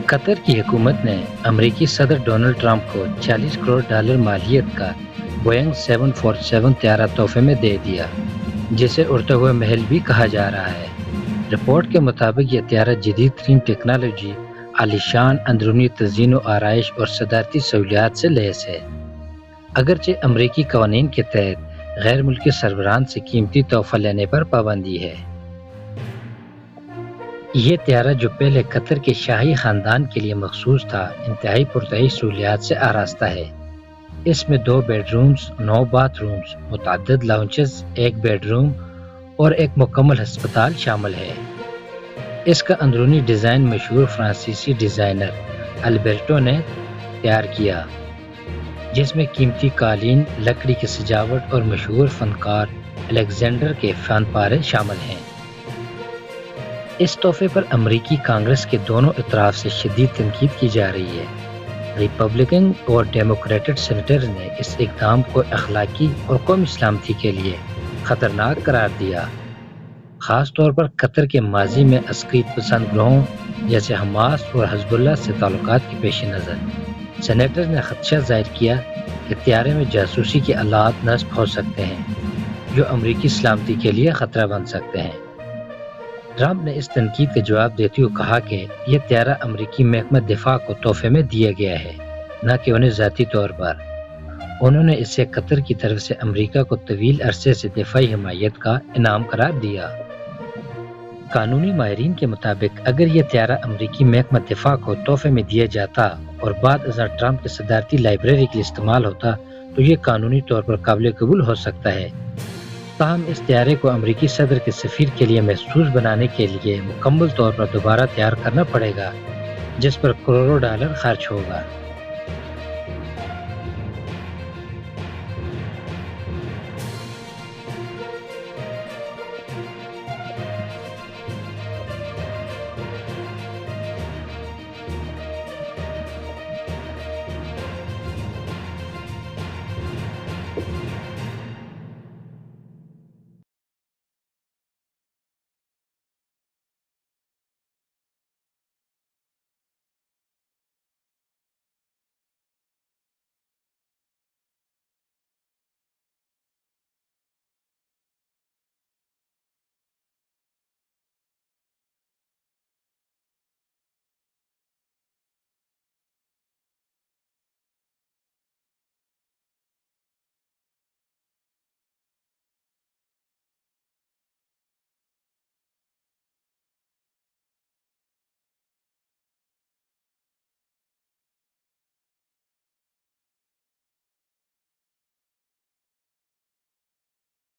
Qatar की हुकूमत ने अमेरिकी सदर डोनाल्ड ट्रंप को $40 करोड़ मालियत का बोइंग 747 तैयारा तोहफे में दे दिया, जिसे उड़ते हुए महल भी कहा जा रहा है। रिपोर्ट के मुताबिक यह तैयारा जदीद तरीन टेक्नोलॉजी, आलीशान अंदरूनी तज़ीन व आराइश और सदारती सहूलियात से लैस है। अगरचे अमरीकी कवानीन के तहत गैर मुल्की सरबराहान से कीमती तोहफा लेने पर पाबंदी है। ये तैयारा, जो पहले कतर के शाही खानदान के लिए मखसूस था, इंतहाई पुरतई सहूलियात से आरास्ता है। इसमें 2 बेडरूम्स, 9 बाथरूम्स, मुतअद्दिद लाउंजेस, 1 बेडरूम और एक मुकम्मल अस्पताल शामिल है। इसका अंदरूनी डिज़ाइन मशहूर फ्रांसीसी डिज़ाइनर अल्बर्टो ने तैयार किया, जिसमें कीमती कालीन, लकड़ी की सजावट और मशहूर फनकार अलेक्जेंडर के फनपारे शामिल हैं। इस तोहफे पर अमरीकी कांग्रेस के दोनों इतराफ से शदीद तनकीद की जा रही है। रिपब्लिकन और डेमोक्रेटिक सेनेटर ने इस इक़दाम को अखलाकी और कौमी सलामती के लिए खतरनाक करार दिया, ख़ास तौर पर कतर के माजी में अस्करी पसंद ग्रोहों जैसे हमास और हिज़्बुल्लाह से ताल्लुकात के पेश नज़र। सेनेटर ने खदशा ज़ाहिर किया कि तैयारे में जासूसी के आलात नस्ब हो सकते हैं, जो अमरीकी सलामती के लिए ख़तरा बन सकते हैं। ट्रंप ने इस तनकीद का जवाब देते हुए कहा कि यह तैयारा अमरीकी महकमा दिफा को तोहफे में दिया गया है, न कि उन्हें ज़ाती तौर पर। उन्होंने इसे कतर की तरफ से अमरीका को तवील अरसे से दिफाई हिमायत का इनाम करार दिया। कानूनी माहिरीन के मुताबिक अगर यह तैयारा अमरीकी महकमा दिफा को तोहफे में दिया जाता और बाद अज़र ट्रंप की सदारती लाइब्रेरी के लिए इस्तेमाल होता, तो ये कानूनी तौर पर काबिल कबूल हो सकता है। ताहम इस तैयारे को अमरीकी सदर के सफ़ीर के लिए महसूस बनाने के लिए मुकम्मल तौर पर दोबारा तैयार करना पड़ेगा, जिस पर करोड़ों डॉलर खर्च होगा।